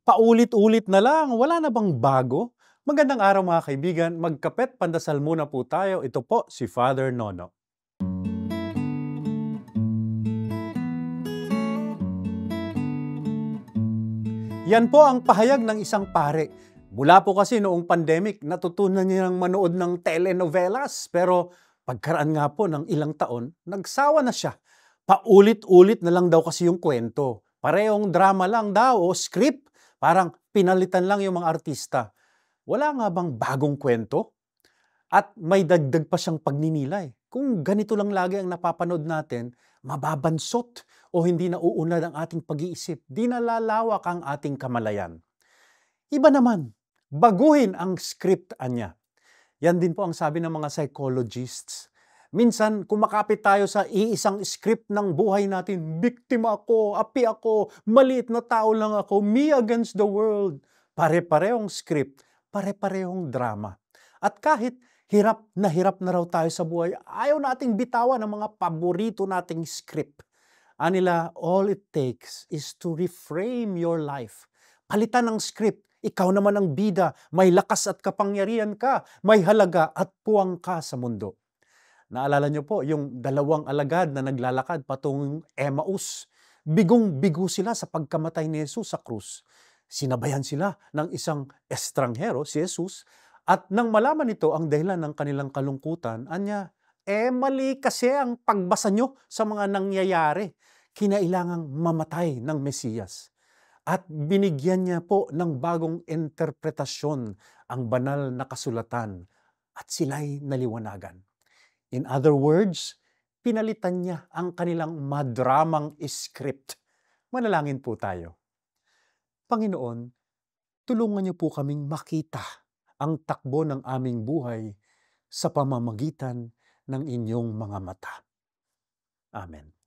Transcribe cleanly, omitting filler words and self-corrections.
Paulit-ulit na lang, wala na bang bago? Magandang araw mga kaibigan, magkapet pandasal muna po tayo. Ito po si Father Nono. Yan po ang pahayag ng isang pare. Mula po kasi noong pandemic, natutunan niyang manood ng telenovelas. Pero pagkaraan nga po ng ilang taon, nagsawa na siya. Paulit-ulit na lang daw kasi yung kwento. Parehong drama lang daw o script. Parang pinalitan lang yung mga artista. Wala nga bang bagong kwento? At may dagdag pa siyang pagninilay. Kung ganito lang lagi ang napapanood natin, mababansot o hindi nauunlad ang ating pag-iisip, di nalalawak ang ating kamalayan. Iba naman, baguhin ang script anya. Yan din po ang sabi ng mga psychologists. Minsan, kumakapit tayo sa iisang script ng buhay natin. Biktima ako, api ako, maliit na tao lang ako, me against the world. Pare-parehong script, pare-parehong drama. At kahit hirap na raw tayo sa buhay, ayaw nating bitawan ang mga paborito nating script. Anila, all it takes is to reframe your life. Palitan ng script. Ikaw naman ang bida, may lakas at kapangyarihan ka, may halaga at puwang ka sa mundo. Naalala niyo po yung dalawang alagad na naglalakad patungong Emmaus. Bigong-bigo sila sa pagkamatay ni Jesus sa krus. Sinabayan sila ng isang estranghero, si Jesus, at nang malaman nito ang dahilan ng kanilang kalungkutan, anya, mali kasi ang pagbasa nyo sa mga nangyayari. Kinailangang mamatay ng Mesiyas. At binigyan niya po ng bagong interpretasyon ang banal na kasulatan at sila'y naliwanagan. In other words, pinalitan niya ang kanilang madramang script. Manalangin po tayo. Panginoon, tulungan niyo po kaming makita ang takbo ng aming buhay sa pamamagitan ng inyong mga mata. Amen.